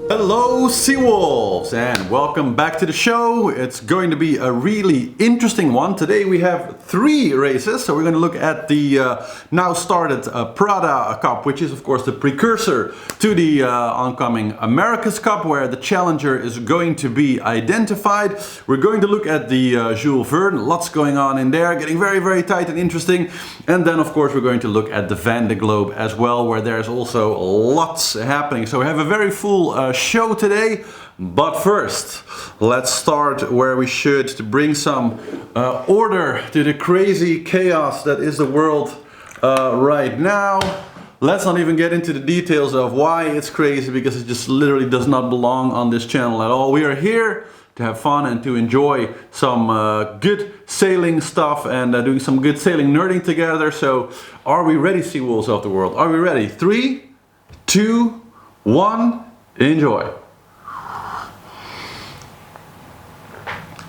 Hello Seawolves and welcome back to the show. It's going to be a really interesting one. Today we have 3 races, so we're going to look at the now started Prada Cup, which is of course the precursor to the oncoming America's Cup, where the challenger is going to be identified. We're going to look at the Jules Verne, lots going on in there, getting very tight and interesting. And then of course we're going to look at the Vendée Globe as well, where there's also lots happening. So we have a very full show today, but first let's start where we should, to bring some order to the crazy chaos that is the world right now. Let's not even get into the details of why it's crazy, because it just literally does not belong on this channel at all. We are here to have fun and to enjoy some good sailing stuff and doing some good sailing nerding together. So are we ready, Seawolves of the world? Are we ready? 3, 2, 1, enjoy.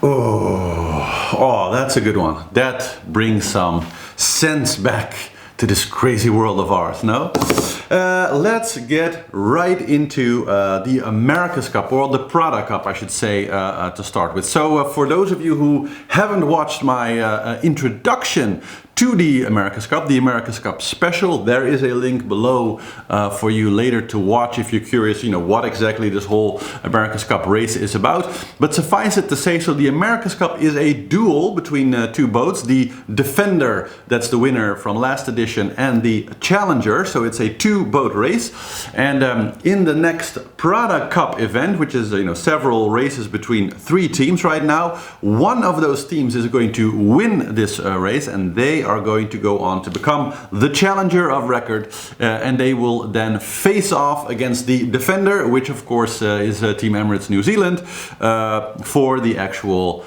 Oh, that's a good one. That brings some sense back to this crazy world of ours, no? Let's get right into the America's Cup, or the Prada Cup, I should say, to start with. So for those of you who haven't watched my introduction to the America's Cup special, there is a link below for you later to watch if you're curious, you know, what exactly this whole America's Cup race is about. But suffice it to say, so the America's Cup is a duel between 2 boats, the Defender, that's the winner from last edition, and the Challenger, so it's a 2-boat race. And in the next Prada Cup event, which is, you know, several races between 3 teams right now, one of those teams is going to win this race, and they are going to go on to become the challenger of record, and they will then face off against the Defender, which of course is Team Emirates New Zealand, for the actual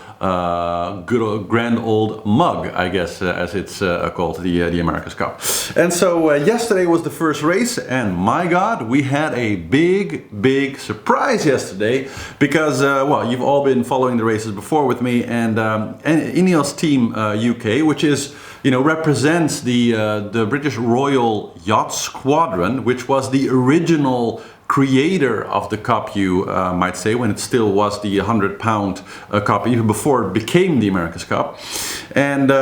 good old, grand old mug, I guess, as it's called, the America's Cup. And so yesterday was the first race, and my God, we had a big surprise yesterday, because well, you've all been following the races before with me, and Ineos Team UK, which is, you know, represents the British Royal Yacht Squadron, which was the original creator of the cup, you might say, when it still was the 100-pound cup, even before it became the America's Cup. And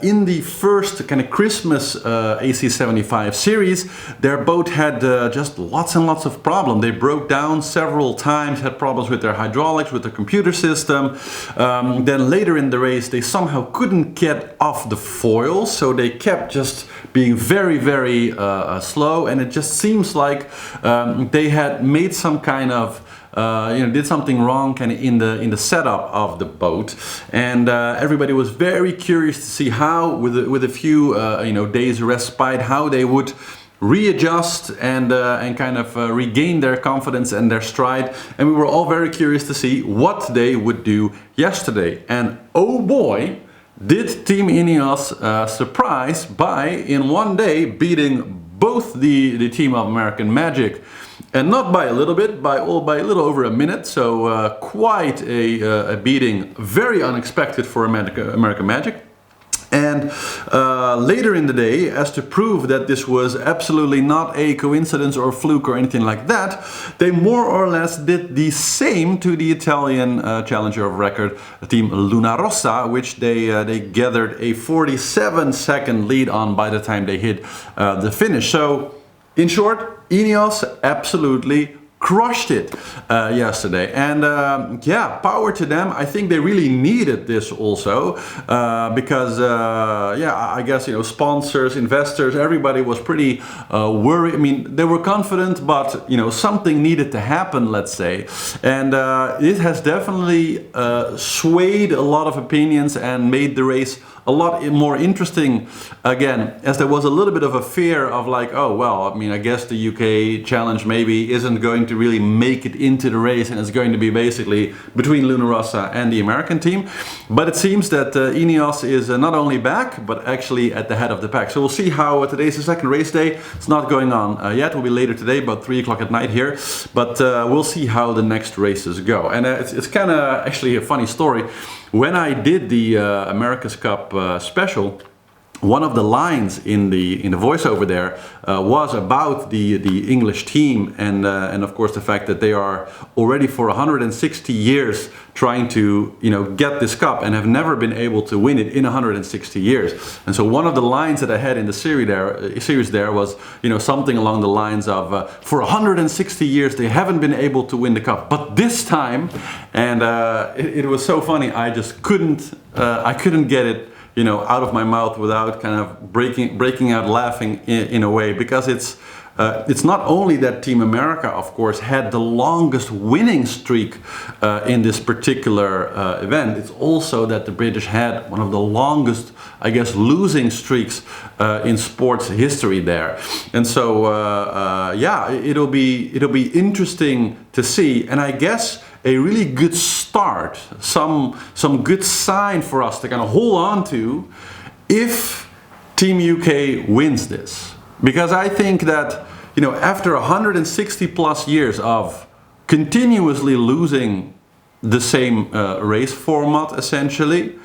in the first kind of Christmas AC75 series, their boat had just lots and lots of problems. They broke down several times, had problems with their hydraulics, with their computer system. Then later in the race, they somehow couldn't get off the foil, so they kept just being very slow, and it just seems like they had made some kind of you know, did something wrong kind of in the setup of the boat, and everybody was very curious to see how, with a few you know, days respite, how they would readjust and kind of regain their confidence and their stride. And we were all very curious to see what they would do yesterday. And oh boy, did Team Ineos surprise by, in one day, beating both the team of American Magic, and not by a little bit, by a little over a minute. So quite a beating, very unexpected for American Magic. And later in the day, as to prove that this was absolutely not a coincidence or fluke or anything like that, they more or less did the same to the Italian challenger of record, Team Luna Rossa, which they gathered a 47-second lead on by the time they hit the finish. So, in short, Ineos absolutely crushed it yesterday, and yeah, power to them. I think they really needed this also, because yeah, I guess, you know, sponsors, investors, everybody was pretty worried. I mean, they were confident, but, you know, something needed to happen, let's say, and it has definitely swayed a lot of opinions and made the race a lot more interesting again, as there was a little bit of a fear of like, oh well, I mean, I guess the UK challenge maybe isn't going to really make it into the race, and it's going to be basically between Luna Rossa and the American team. But it seems that Ineos is not only back, but actually at the head of the pack. So we'll see how today's the second race day. It's not going on yet. It will be later today, about 3 o'clock at night here. But we'll see how the next races go. And it's kind of actually a funny story. When I did the America's Cup special, one of the lines in the voiceover there was about the English team, and of course the fact that they are already for 160 years trying to get this cup and have never been able to win it in 160 years. And so one of the lines that I had in the series there was something along the lines of for 160 years they haven't been able to win the cup, but this time, and it was so funny, I just couldn't get it out of my mouth without kind of breaking out laughing in a way, because it's not only that Team America, of course, had the longest winning streak in this particular event. It's also that the British had one of the longest, I guess, losing streaks in sports history there. And so, yeah, it'll be interesting to see, and I guess a really good start, some good sign for us to kind of hold on to if Team UK wins this. Because I think that, after 160 plus years of continuously losing the same race format, essentially,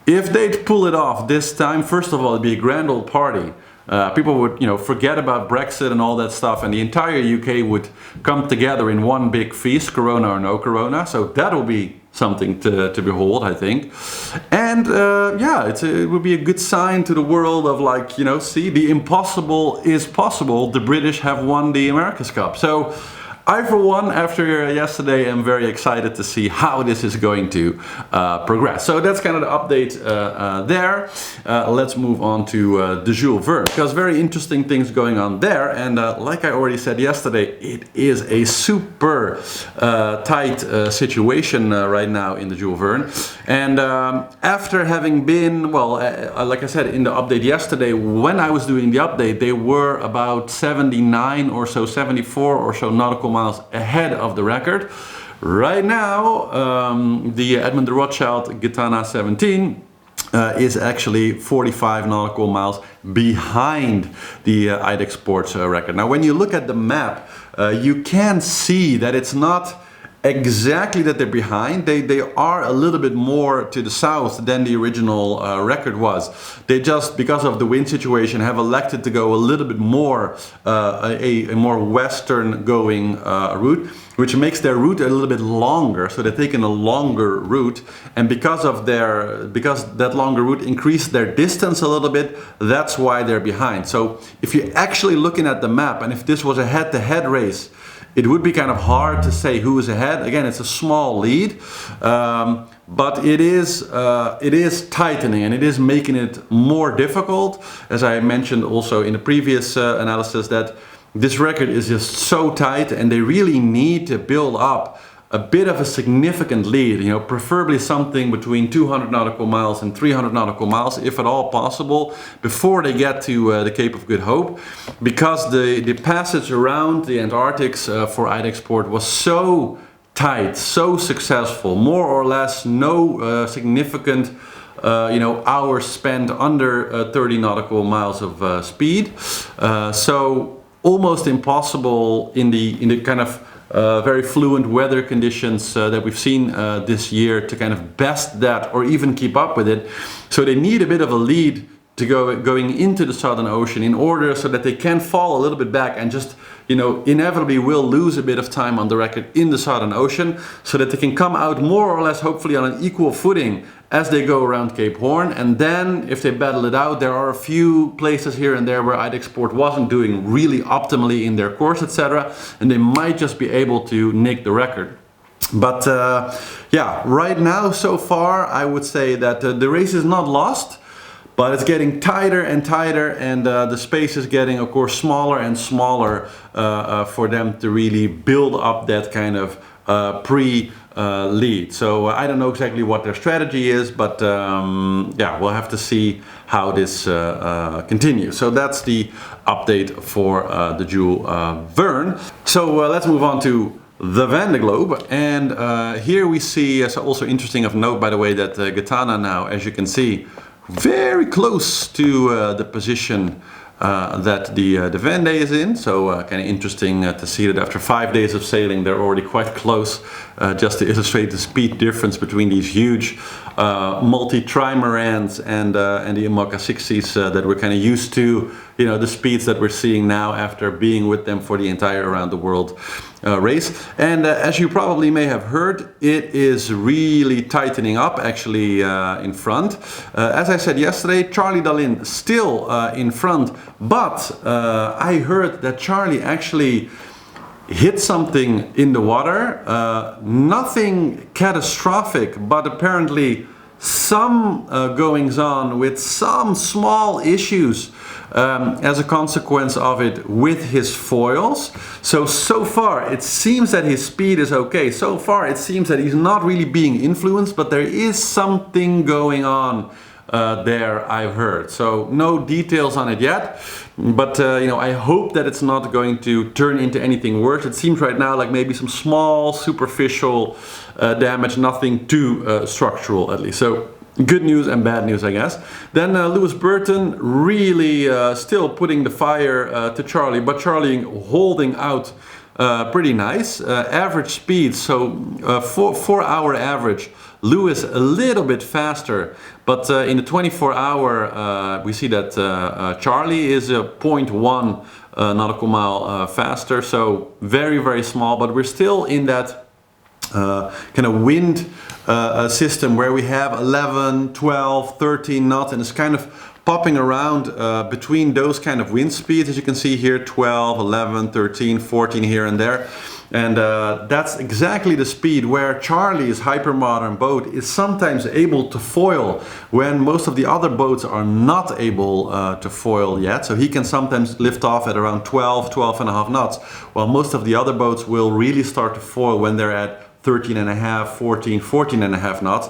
if they'd pull it off this time, first of all, it'd be a grand old party. People would, forget about Brexit and all that stuff, and the entire UK would come together in one big feast, Corona or no Corona. So that will be something to behold, I think. And yeah, it would be a good sign to the world of see, the impossible is possible. The British have won the America's Cup. So I, for one, after yesterday, am very excited to see how this is going to progress. So that's kind of the update there. Let's move on to the Jules Verne, because very interesting things going on there. And like I already said yesterday, it is a super tight situation right now in the Jules Verne. And after having been, well, like I said in the update yesterday, when I was doing the update, they were about 79 or so, 74 or so nautical miles ahead of the record. Right now, the Edmund the Rotchild Gitana 17 is actually 45 nautical miles behind the IDEX Sports record. Now, when you look at the map, you can see that it's not exactly that they're behind. They are a little bit more to the south than the original record was. They just, because of the wind situation, have elected to go a little bit more a more western going route, which makes their route a little bit longer. So they're taking a longer route, and because that longer route increased their distance a little bit, that's why they're behind. So if you're actually looking at the map, and if this was a head-to-head race, it would be kind of hard to say who is ahead. Again, it's a small lead, but it is tightening, and it is making it more difficult. As I mentioned also in the previous analysis, that this record is just so tight, and they really need to build up a bit of a significant lead, preferably something between 200 nautical miles and 300 nautical miles, if at all possible, before they get to the Cape of Good Hope, because the passage around the Antarctics for IDEX Sport was so tight, so successful, more or less no significant hours spent under 30 nautical miles of speed, so almost impossible in the kind of very fluent weather conditions that we've seen this year to kind of best that or even keep up with it. So they need a bit of a lead to going into the Southern Ocean in order so that they can fall a little bit back and just inevitably will lose a bit of time on the record in the Southern Ocean, so that they can come out more or less hopefully on an equal footing as they go around Cape Horn. And then if they battle it out, there are a few places here and there where IDEX Sport wasn't doing really optimally in their course, etc., and they might just be able to nick the record. But yeah, right now so far I would say that the race is not lost, but it's getting tighter and tighter, and the space is getting, of course, smaller and smaller for them to really build up that kind of pre-lead. So I don't know exactly what their strategy is, but yeah, we'll have to see how this continues. So that's the update for the Jules Verne. So let's move on to the Vendée Globe, and here we see, also interesting of note, by the way, that Gitana now, as you can see, very close to the position that the Vendée is in. So kind of interesting to see that after 5 days of sailing, they're already quite close. Just to illustrate the speed difference between these huge multi-trimarans and the Imoca 60s that we're kind of used to. You know, the speeds that we're seeing now after being with them for the entire around the world race. And as you probably may have heard, it is really tightening up actually in front. As I said yesterday, Charlie Dalin still in front, but I heard that Charlie actually hit something in the water. Nothing catastrophic, but apparently some goings on with some small issues as a consequence of it with his foils. So far it seems that his speed is okay. So far it seems that he's not really being influenced, but there is something going on there, I've heard. So no details on it yet, but you know, I hope that it's not going to turn into anything worse. It seems right now like maybe some small superficial damage, nothing too structural at least. So good news and bad news, I guess. Then Lewis Burton really still putting the fire to Charlie, but Charlie holding out pretty nice. Average speed, so 4 hour average. Lewis a little bit faster, but in the 24 hour we see that Charlie is a 0.1 nautical mile faster, so very small, but we're still in that kind of wind system where we have 11, 12, 13 knots, and it's kind of popping around between those kind of wind speeds, as you can see here, 12, 11, 13, 14 here and there. And that's exactly the speed where Charlie's hypermodern boat is sometimes able to foil when most of the other boats are not able to foil yet. So he can sometimes lift off at around 12, 12 and a half knots, while most of the other boats will really start to foil when they're at 13 and a half, 14, 14 and a half knots.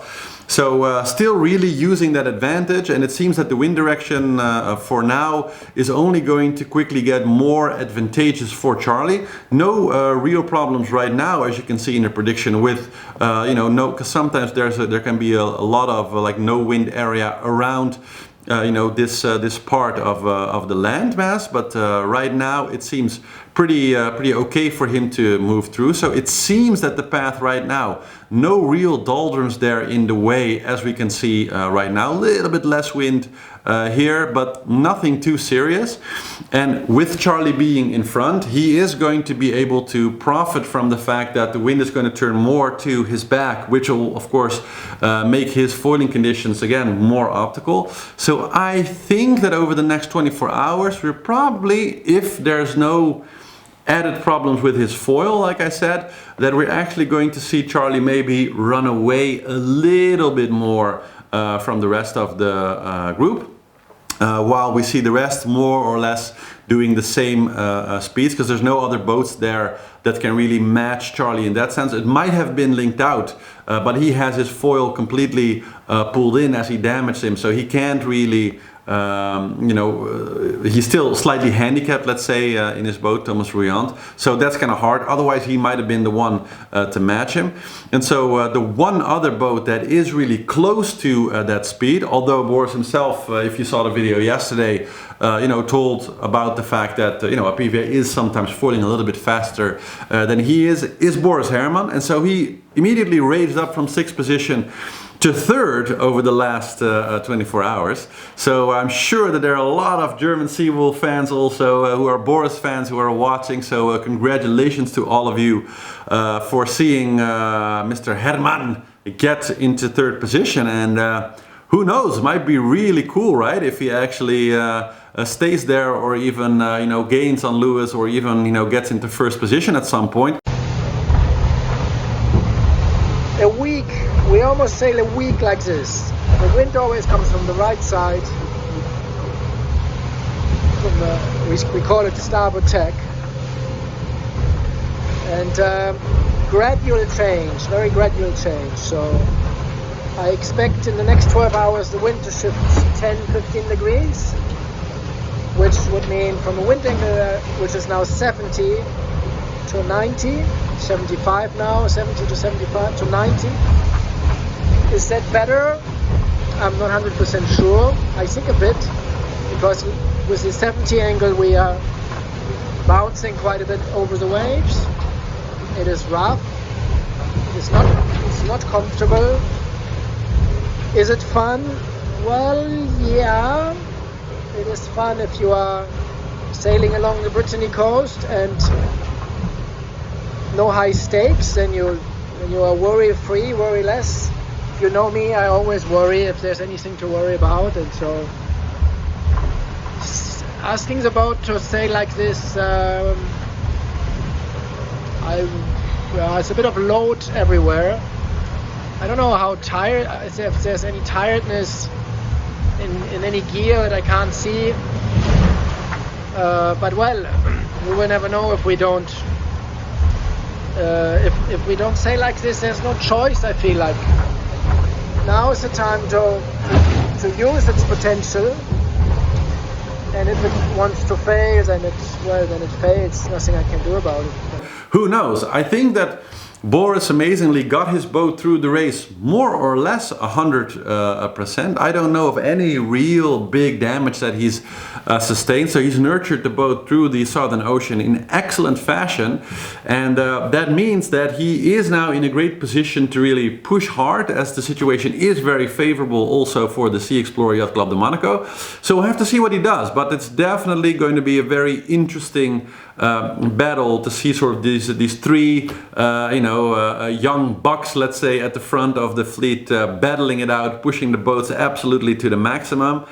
So still really using that advantage, and it seems that the wind direction for now is only going to quickly get more advantageous for Charlie. No real problems right now, as you can see in the prediction with, you know, no, because sometimes there can be a lot of like no wind area around you know, this part of the land mass, but right now it seems pretty okay for him to move through. So it seems that the path right now, no real doldrums there in the way, as we can see right now. A little bit less wind here, but nothing too serious. And with Charlie being in front, he is going to be able to profit from the fact that the wind is going to turn more to his back, which will of course make his foiling conditions again more optimal. So I think that over the next 24 hours we're probably, if there's no added problems with his foil, like I said, that we're actually going to see Charlie maybe run away a little bit more from the rest of the group, while we see the rest more or less doing the same speeds, because there's no other boats there that can really match Charlie in that sense. It might have been linked out, but he has his foil completely pulled in as he damaged him, so he can't really you know, he's still slightly handicapped, let's say, in his boat, Thomas Rouillant. So that's kind of hard. Otherwise, he might have been the one to match him. And so the one other boat that is really close to that speed, although Boris himself, if you saw the video yesterday, you know, told about the fact that you know, a PVA is sometimes foiling a little bit faster than he is Boris Herman. And so he immediately raised up from 6th position to 3rd over the last 24 hours. So I'm sure that there are a lot of German Seawolf fans also who are Boris fans who are watching. So congratulations to all of you for seeing Mr. Herman get into 3rd position. And who knows, might be really cool, right? If he actually stays there, or even you know, gains on Lewis, or even, you know, gets into 1st position at some point. A week, we almost sail a week like this. The wind always comes from the right side. From the, we call it starboard tack. And gradual change, very gradual change. So I expect in the next 12 hours the wind to shift 10-15 degrees, which would mean from a wind angle which is now 70 to 90, 75 now, 70 to 75 to 90. Is that better? I'm not 100% sure. I think a bit, because with the 70 angle we are bouncing quite a bit over the waves. It is rough. It's not comfortable. Is it fun? Well, yeah. It is fun if you are sailing along the Brittany coast and no high stakes, then you are worry free, worry less. If you know me, I always worry if there's anything to worry about, and so asking the boat to sail like this, it's a bit of load everywhere. I don't know how tired, if there's any tiredness in any gear that I can't see. But well, we will never know if we don't. If we don't sail like this, there's no choice. I feel like now is the time to use its potential. And if it wants to fail, then it fails. Nothing I can do about it. Who knows? I think that Boris amazingly got his boat through the race more or less 100%. I don't know of any real big damage that he's sustained. So he's nurtured the boat through the Southern Ocean in excellent fashion. And that means that he is now in a great position to really push hard, as the situation is very favorable also for the Sea Explorer Yacht Club de Monaco. So we'll have to see what he does. But it's definitely going to be a very interesting battle to see sort of these three young bucks, let's say, at the front of the fleet, battling it out, pushing the boats absolutely to the maximum.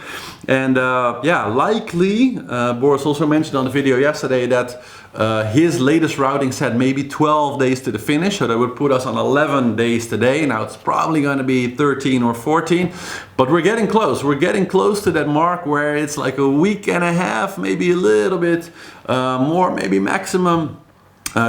And likely Boris also mentioned on the video yesterday that his latest routing said maybe 12 days to the finish, so that would put us on 11 days today. Now it's probably going to be 13 or 14, but we're getting close. We're getting close to that mark where it's like a week and a half, maybe a little bit more, maybe maximum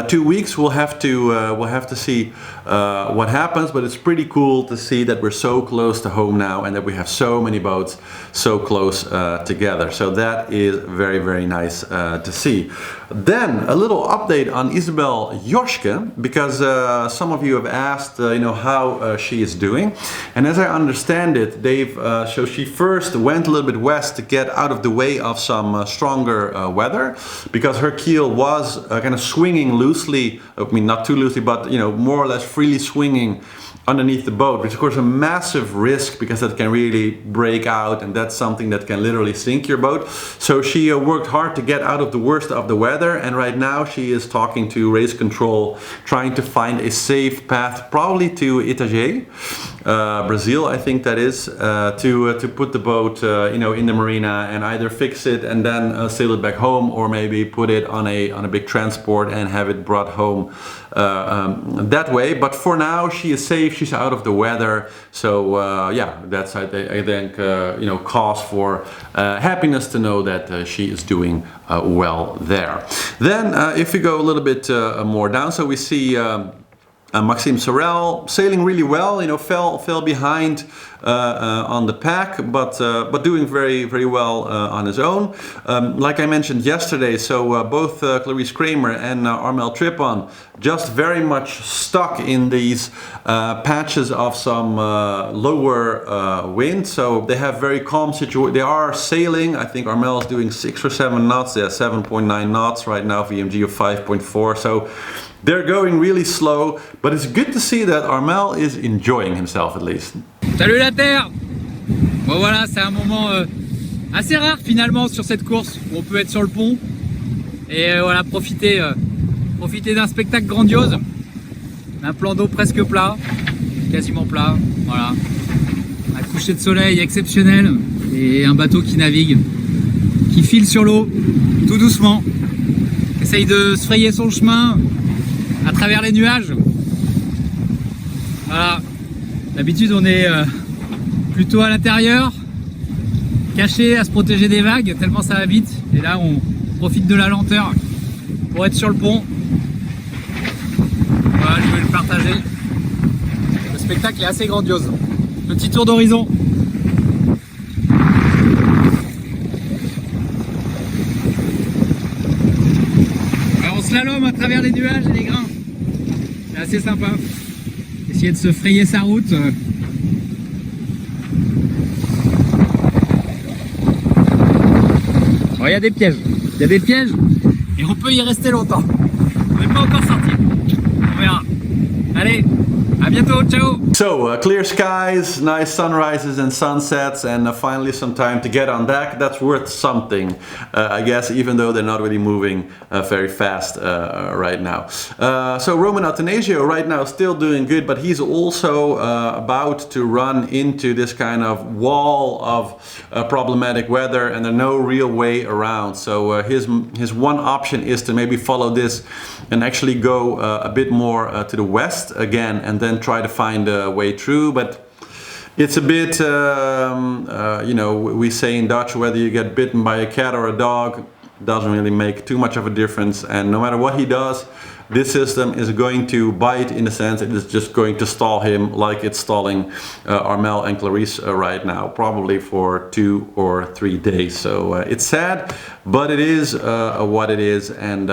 2 weeks. We'll have to see what happens, but it's pretty cool to see that we're so close to home now and that we have so many boats so close together. So that is very, very nice to see. Then a little update on Isabelle Joschke, because some of you have asked how she is doing, and as I understand it, so she first went a little bit west to get out of the way of some stronger weather, because her keel was kind of swinging loosely. I mean, not too loosely, but more or less freely swinging underneath the boat, which is of course a massive risk, because that can really break out, and that's something that can literally sink your boat. So she worked hard to get out of the worst of the weather, and right now she is talking to race control, trying to find a safe path, probably to Itajaí, Brazil, I think that is, to put the boat in the marina and either fix it and then sail it back home, or maybe put it on a big transport and have it brought home that way. But for now she is safe, she's out of the weather, so that's I think cause for happiness to know that she is doing well there. Then if we go a little bit more down, so we see Maxime Sorel sailing really well, fell behind on the pack, but doing very, very well on his own. Like I mentioned yesterday, so both Clarice Kramer and Armel Trippon just very much stuck in these patches of some lower wind. So they have very calm situation. They are sailing. I think Armel is doing 6 or 7 knots. They have 7.9 knots right now, VMG of 5.4. So they're going really slow, but it's good to see that Armel is enjoying himself at least. Salut la Terre! Bon voilà, c'est un moment assez rare finalement sur cette course où on peut être sur le pont et voilà, profiter d'un spectacle grandiose, un plan d'eau presque plat, quasiment plat, voilà, un coucher de soleil exceptionnel et un bateau qui navigue, qui file sur l'eau tout doucement, qui essaye de se frayer son chemin à travers les nuages. Voilà, d'habitude on est plutôt à l'intérieur, caché à se protéger des vagues tellement ça va vite, et là on profite de la lenteur pour être sur le pont. Voilà, je vais le partager. Le spectacle est assez grandiose. Petit tour d'horizon. Alors on slalom à travers les nuages et les grains. C'est assez sympa. Essayer de se frayer sa route. Alors il y a des pièges. Il y a des pièges et on peut y rester longtemps. On n'est pas encore sorti. On verra. Allez, à bientôt, ciao. So, clear skies, nice sunrises and sunsets, and finally some time to get on deck. That's worth something, I guess, even though they're not really moving very fast right now. So Roman Athanasio right now still doing good, but he's also about to run into this kind of wall of problematic weather, and there's no real way around. So his one option is to maybe follow this and actually go a bit more to the west again, and then try to find a way through. But it's a bit, you know, we say in Dutch, whether you get bitten by a cat or a dog doesn't really make too much of a difference, and no matter what he does, this system is going to bite, in the sense it is just going to stall him like it's stalling Armel and Clarisse right now, probably for 2 or 3 days. So it's sad, but it is what it is. And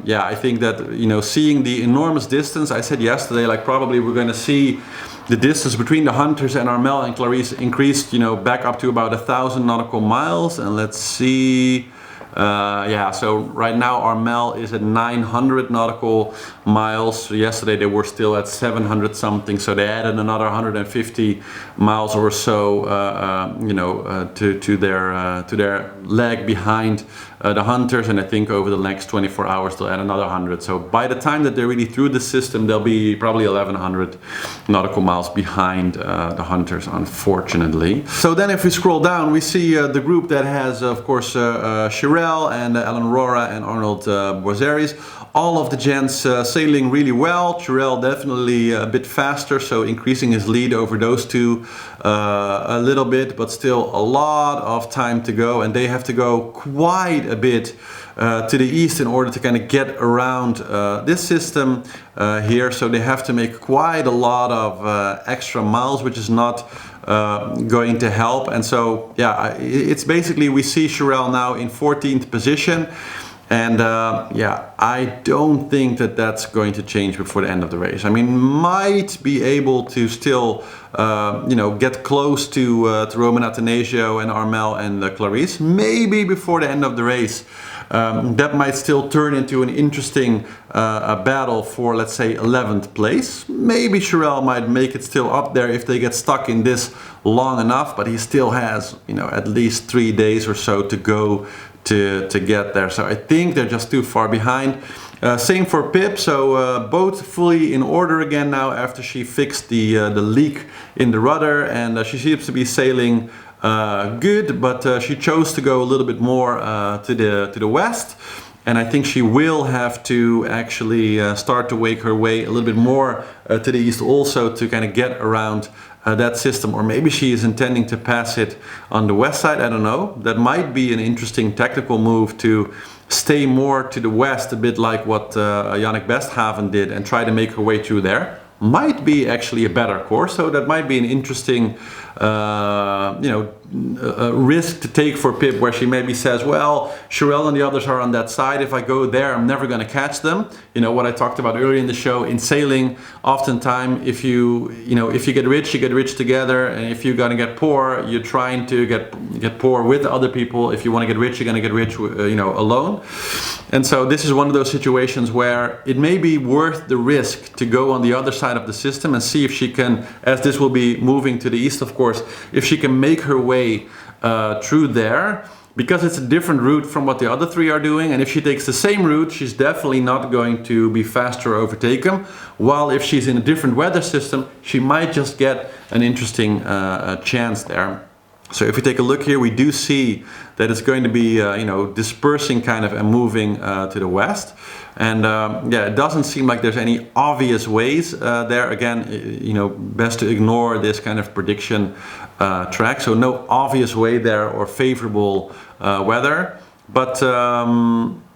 yeah, I think that, you know, seeing the enormous distance, I said yesterday, like probably we're going to see the distance between the hunters and Armel and Clarisse increased, you know, back up to about 1,000 nautical miles. And let's see. Yeah, so right now Armel is at 900 nautical miles. So yesterday they were still at 700 something, so they added another 150 miles or so, you know, to their leg behind the hunters, and I think over the next 24 hours they'll add another 100. So by the time that they're really through the system, they'll be probably 1,100 nautical miles behind the hunters, unfortunately. So then if we scroll down, we see the group that has, of course, Shirel and Alan Rora and Arnold Boiseries. All of the gents sailing really well. Shirel definitely a bit faster, so increasing his lead over those two a little bit, but still a lot of time to go, and they have to go quite a bit to the east in order to kind of get around this system here. So they have to make quite a lot of extra miles, which is not going to help. And so yeah, it's basically, we see Shirel now in 14th position. And yeah, I don't think that that's going to change before the end of the race. I mean, might be able to still, you know, get close to Roman Athanasio and Armel and Clarisse, maybe before the end of the race. That might still turn into an interesting battle for, let's say, 11th place. Maybe Shirel might make it still up there if they get stuck in this long enough, but he still has, you know, at least 3 days or so to go to get there. So I think they're just too far behind. Same for Pip, so both fully in order again now after she fixed the leak in the rudder, and she seems to be sailing good, but she chose to go a little bit more to the west, and I think she will have to actually start to make her way a little bit more to the east also, to kind of get around that system. Or maybe she is intending to pass it on the west side, I don't know. That might be an interesting tactical move, to stay more to the west, a bit like what Yannick Besthaven did, and try to make her way through there. Might be actually a better course, so that might be an interesting you know, risk to take for Pip, where she maybe says, well, Shirel and the others are on that side, if I go there I'm never going to catch them. You know what I talked about earlier in the show, in sailing oftentimes if you know, if you get rich, you get rich together, and if you're going to get poor, you're trying to get poor with other people. If you want to get rich, you're going to get rich you know, alone. And so this is one of those situations where it may be worth the risk to go on the other side of the system and see if she can, as this will be moving to the east of course, if she can make her way through there, because it's a different route from what the other three are doing. And if she takes the same route, she's definitely not going to be faster or overtake them, while if she's in a different weather system, she might just get an interesting chance there. So if we take a look here, we do see that it's going to be you know, dispersing kind of and moving to the west. And yeah, it doesn't seem like there's any obvious ways there. Again, you know, best to ignore this kind of prediction track. So no obvious way there or favorable weather. But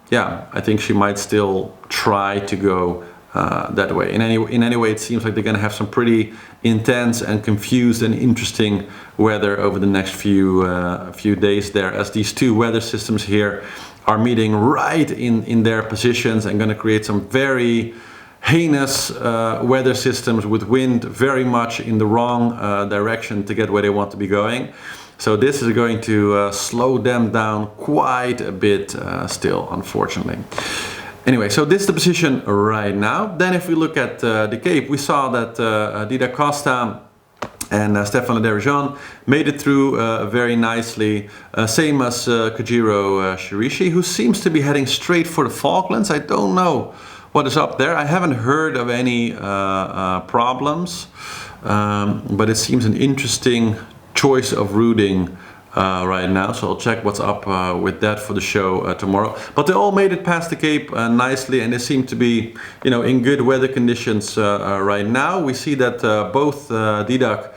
yeah, I think she might still try to go that way. In any way, it seems like they're going to have some pretty intense and confused and interesting weather over the next few days there, as these two weather systems here are meeting right in their positions and going to create some very heinous weather systems with wind very much in the wrong direction to get where they want to be going. So this is going to slow them down quite a bit still, unfortunately. Anyway, so this is the position right now. Then if we look at the Cape, we saw that Didac Costa and Stéphane Le Dirigeant made it through very nicely. Same as Kojiro Shirishi, who seems to be heading straight for the Falklands. I don't know what is up there. I haven't heard of any problems, but it seems an interesting choice of routing right now, so I'll check what's up with that for the show tomorrow. But they all made it past the Cape nicely, and they seem to be, you know, in good weather conditions right now. We see that both Didac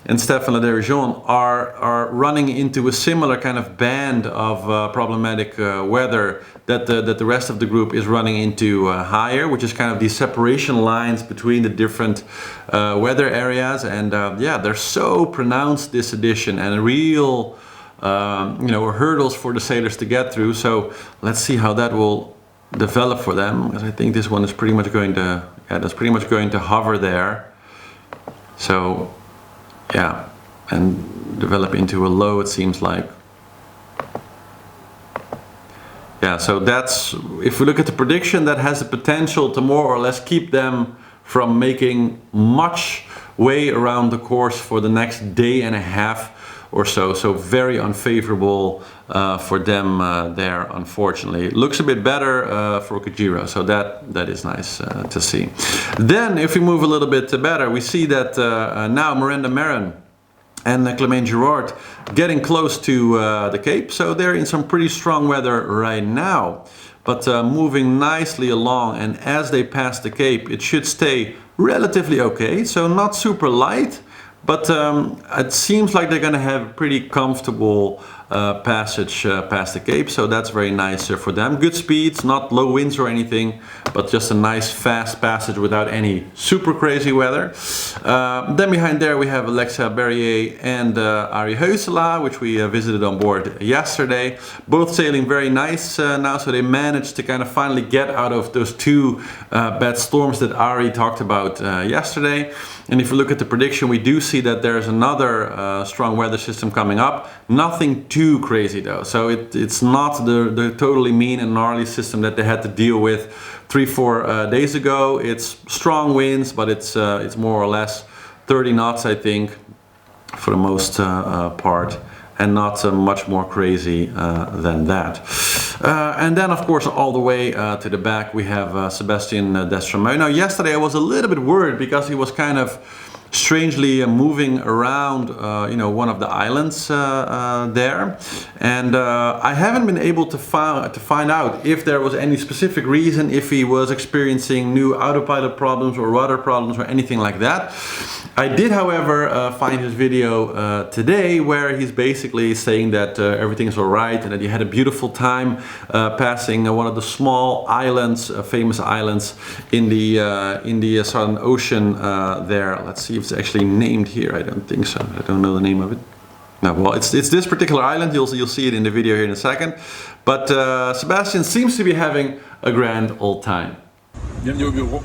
and Stéphane Le Dirigeant are running into a similar kind of band of problematic weather that the rest of the group is running into higher, which is kind of these separation lines between the different weather areas. And yeah, they're so pronounced this edition, and a real you know, hurdles for the sailors to get through. So let's see how that will develop for them, because I think this one is pretty much going to, yeah, that's pretty much going to hover there. So yeah, and develop into a low, it seems like. Yeah, so that's, if we look at the prediction, that has the potential to more or less keep them from making much way around the course for the next day and a half or so. So very unfavorable for them there, unfortunately. It looks a bit better for Kojiro, so that is nice to see. Then if we move a little bit better, we see that now Miranda Merrin and Clément Girard getting close to the Cape, so they're in some pretty strong weather right now, but moving nicely along, and as they pass the Cape it should stay relatively okay, so not super light, but it seems like they're going to have a pretty comfortable passage past the Cape, so that's very nice for them. Good speeds, not low winds or anything, but just a nice fast passage without any super crazy weather. Then behind there we have Alexa Berrier and Ari Heusela, which we visited on board yesterday. Both sailing very nice now, so they managed to kind of finally get out of those two bad storms that Ari talked about yesterday. And if you look at the prediction, we do see that there's another strong weather system coming up. Nothing too crazy though, so it's not the totally mean and gnarly system that they had to deal with 3-4 days ago. It's strong winds, but it's more or less 30 knots, I think, for the most part, and not much more crazy than that. And then of course all the way to the back we have Sebastian Destrameau. Now yesterday I was a little bit worried because he was kind of strangely moving around you know, one of the islands there, and I haven't been able to find out if there was any specific reason, if he was experiencing new autopilot problems or rudder problems or anything like that. I did, however, find his video today where he's basically saying that everything is alright and that he had a beautiful time passing one of the small islands, famous islands in the Southern Ocean there. Let's see if it's actually named here. I don't think so. I don't know the name of it. No, well, it's this particular island. You'll see it in the video here in a second. But Sebastian seems to be having a grand old time. Bienvenue au bureau.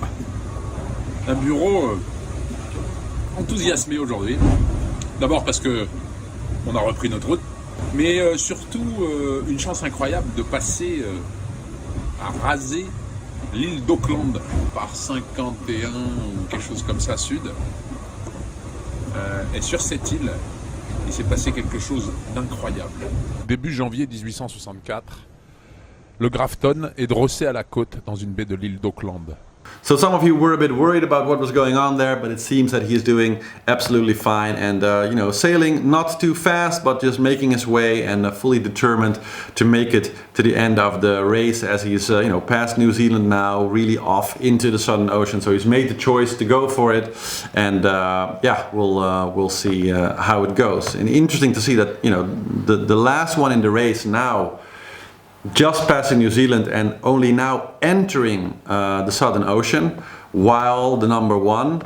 Un bureau enthousiasmé aujourd'hui. D'abord parce que on a repris notre route, mais surtout une chance incroyable de passer à raser l'île d'Auckland par 51 ou quelque chose comme ça sud. Et sur cette île, il s'est passé quelque chose d'incroyable. Début janvier 1864, le Grafton est drossé à la côte dans une baie de l'île d'Auckland. So some of you were a bit worried about what was going on there, but it seems that he's doing absolutely fine, and you know, sailing not too fast, but just making his way, and fully determined to make it to the end of the race, as he's you know, past New Zealand now, really off into the Southern Ocean. So he's made the choice to go for it, and yeah, we'll see how it goes. And interesting to see that, you know, the last one in the race now, just passing New Zealand and only now entering the Southern Ocean, while the number one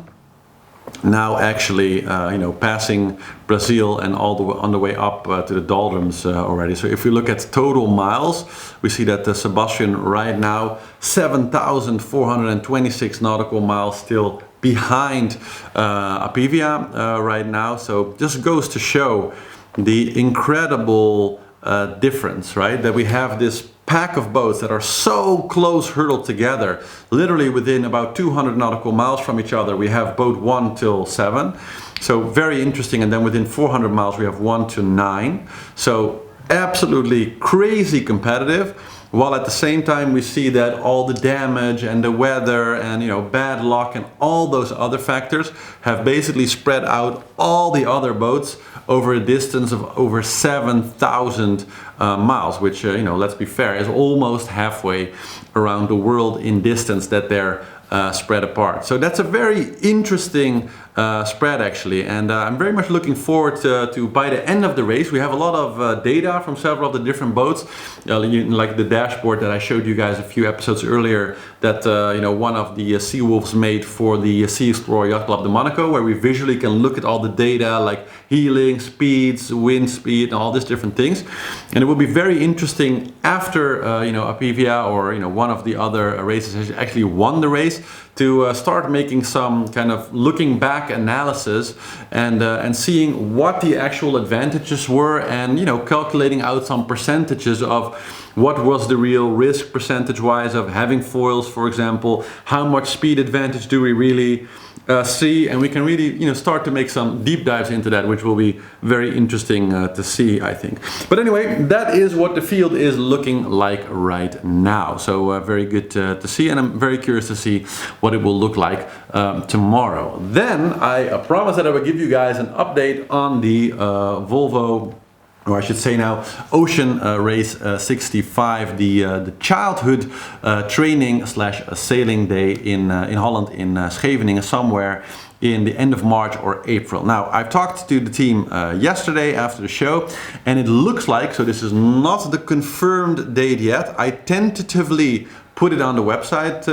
now actually you know, passing Brazil and on the way up to the doldrums already. So if we look at total miles, we see that Sebastian right now 7,426 nautical miles still behind Apivia right now. So just goes to show the incredible difference, right? That we have this pack of boats that are so close huddled together, literally within about 200 nautical miles from each other. We have boat 1 till 7, so very interesting. And then within 400 miles we have 1 to 9, so absolutely crazy competitive. While at the same time we see that all the damage and the weather and bad luck and all those other factors have basically spread out all the other boats over a distance of over 7,000 miles, which let's be fair, is almost halfway around the world in distance that they're spread apart. So that's a very interesting spread actually, and I'm very much looking forward to by the end of the race. We have a lot of data from several of the different boats, like the dashboard that I showed you guys a few episodes earlier, that one of the Sea Wolves made for the Sea Explorer Yacht Club de Monaco, where we visually can look at all the data like heeling, speeds, wind speed, and all these different things. And it will be very interesting after Apivia or one of the other races has actually won the race, to start making some kind of looking back analysis and seeing what the actual advantages were, and calculating out some percentages of what was the real risk percentage wise of having foils, for example. How much speed advantage do we really see, and we can really start to make some deep dives into that, which will be very interesting to see, I think. But anyway, that is what the field is looking like right now, so very good to see, and I'm very curious to see what it will look like tomorrow. Then I promised that I would give you guys an update on the Volvo, or I should say now, Ocean Race 65, the childhood training slash sailing day in Holland, in Scheveningen, somewhere in the end of March or April. Now, I've talked to the team yesterday after the show, and it looks like, so this is not the confirmed date yet, I tentatively put it on the website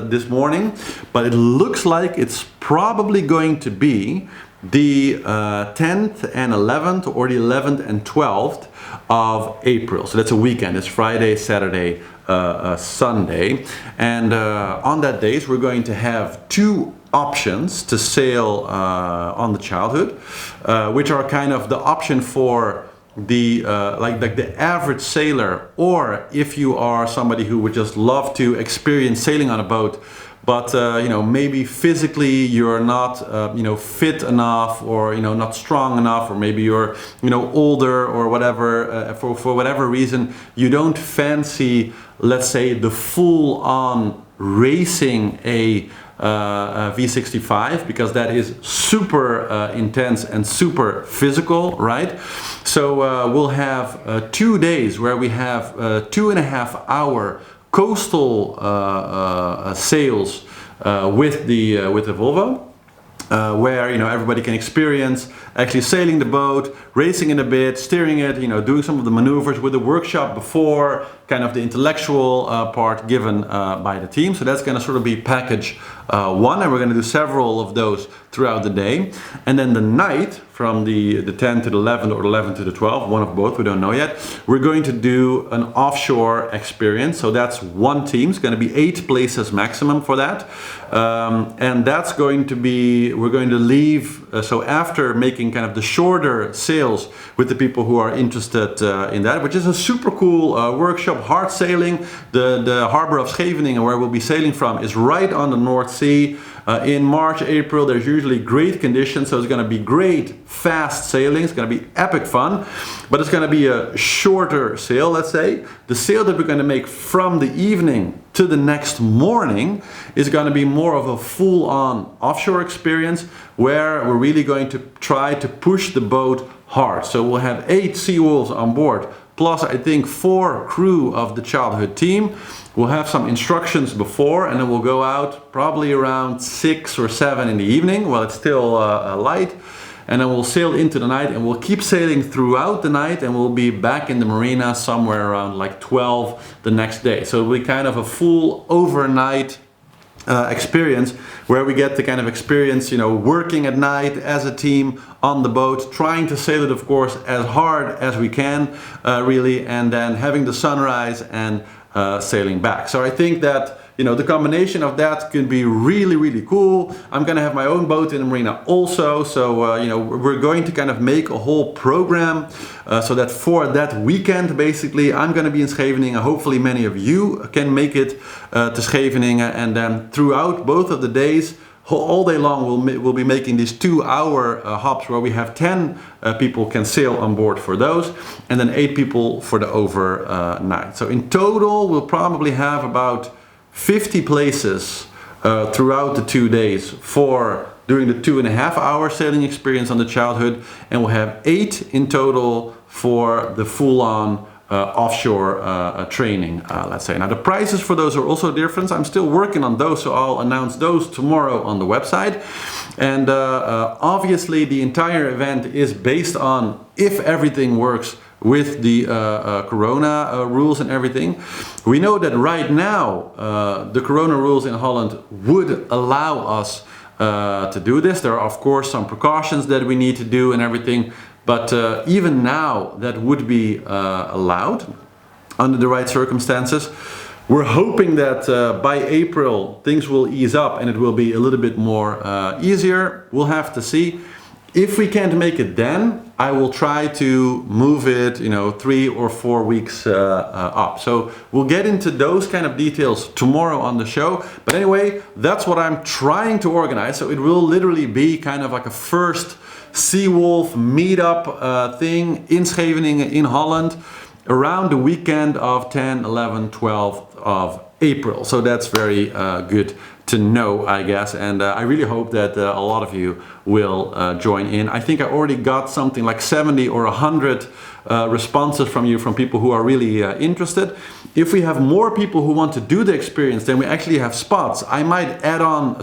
this morning, but it looks like it's probably going to be the 10th and 11th, or the 11th and 12th of April. So that's a weekend. It's Friday, Saturday, Sunday. And on that days we're going to have 2 options to sail on the childhood, which are kind of the option for the like the average sailor, or if you are somebody who would just love to experience sailing on a boat, but maybe physically you're not fit enough, or not strong enough, or maybe you're older or whatever, for whatever reason you don't fancy, let's say, the full-on racing a V65, because that is super intense and super physical, right? So we'll have 2 days where we have 2.5 hour coastal sails with the Volvo, where everybody can experience actually sailing the boat, racing it a bit, steering it, doing some of the maneuvers with the workshop before, kind of the intellectual part given by the team. So that's going to sort of be package 1, and we're going to do several of those throughout the day. And then the night, from the 10th to the 11th, or the 11th to the 12th, one of both, we don't know yet, we're going to do an offshore experience. So that's 1 team. It's going to be 8 places maximum for that. And that's going to be, we're going to leave, so after making kind of the shorter sails with the people who are interested in that, which is a super cool workshop, hard sailing. The harbor of Scheveningen, where we'll be sailing from, is right on the North Sea. In March, April, there's usually great conditions, so it's going to be great, fast sailing. It's going to be epic fun, but it's going to be a shorter sail, let's say. The sail that we're going to make from the evening to the next morning is going to be more of a full-on offshore experience, where we're really going to try to push the boat hard. So we'll have 8 Sea Wolves on board, plus I think 4 crew of the childhood team. We'll have some instructions before, and then we'll go out probably around 6 or 7 in the evening while it's still light, and then we'll sail into the night, and we'll keep sailing throughout the night, and we'll be back in the marina somewhere around like 12 the next day. So it'll be kind of a full overnight experience, where we get to kind of experience, working at night as a team on the boat, trying to sail it, of course, as hard as we can, really, and then having the sunrise and sailing back. So I think that, you know, the combination of that could be really, really cool. I'm gonna have my own boat in the marina also, so you know, we're going to kind of make a whole program so that for that weekend, basically, I'm gonna be in Scheveningen. Hopefully many of you can make it to Scheveningen, and then throughout both of the days, all day long we'll be making these 2-hour hops where we have 10 people can sail on board for those, and then 8 people for the overnight. So in total we'll probably have about 50 places throughout the 2 days for doing the 2.5-hour sailing experience on the Childhood, and we'll have 8 in total for the full-on offshore training, let's say. Now the prices for those are also different. I'm still working on those, so I'll announce those tomorrow on the website. And obviously the entire event is based on if everything works with the corona rules and everything. We know that right now the corona rules in Holland would allow us to do this. There are of course some precautions that we need to do and everything. But even now, that would be allowed under the right circumstances. We're hoping that by April things will ease up and it will be a little bit more easier. We'll have to see. If we can't make it then, I will try to move it, you know, 3 or 4 weeks up. So we'll get into those kind of details tomorrow on the show. But anyway, that's what I'm trying to organize. So it will literally be kind of like a first Seawolf meetup thing in Scheveningen in Holland around the weekend of 10, 11, 12 of April. So that's very good to know, I guess, and I really hope that a lot of you will join in. I think I already got something like 70 or 100 responses from you, from people who are really interested. If we have more people who want to do the experience, then we actually have spots. I might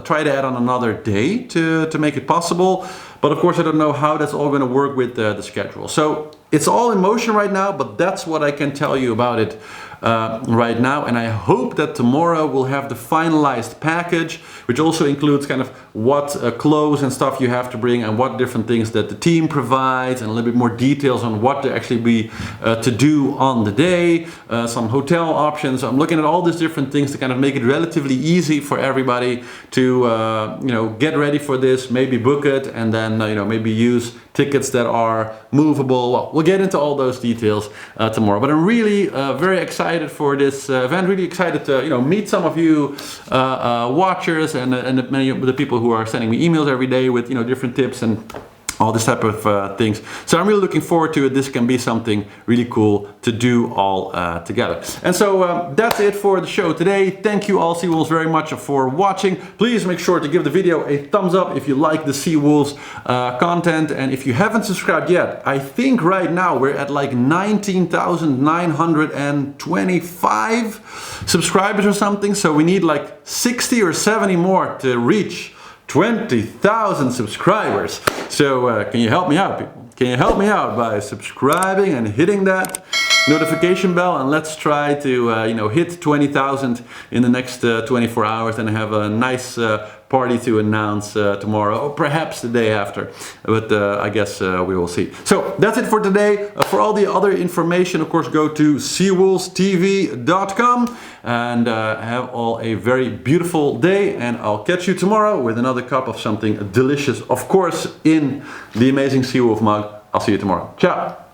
try to add on another day to make it possible. But of course, I don't know how that's all going to work with the schedule. So it's all in motion right now, but that's what I can tell you about it right now. And I hope that tomorrow we'll have the finalized package, which also includes kind of what clothes and stuff you have to bring and what different things that the team provides, and a little bit more details on what to actually be to do on the day, some hotel options. I'm looking at all these different things to kind of make it relatively easy for everybody to you know, get ready for this, maybe book it, and then you know, maybe use tickets that are movable. Well, we'll get into all those details tomorrow. But I'm really very excited for this event. Really excited to, you know, meet some of you watchers and many of the people who are sending me emails every day with, you know, different tips and all this type of things. So I'm really looking forward to it. This can be something really cool to do all together. And so that's it for the show today. Thank you all Seawolves very much for watching. Please make sure to give the video a thumbs up if you like the Seawolves content. And if you haven't subscribed yet, I think right now we're at like 19,925 subscribers or something. So we need like 60 or 70 more to reach 20,000 subscribers. So can you help me out, people? Can you help me out by subscribing and hitting that notification bell, and let's try to you know, hit 20,000 in the next 24 hours and have a nice party to announce tomorrow, or perhaps the day after, but I guess we will see. So that's it for today. For all the other information, of course, go to seawolvestv.com, and have all a very beautiful day, and I'll catch you tomorrow with another cup of something delicious, of course, in the amazing Seawolf mug. I'll see you tomorrow. Ciao!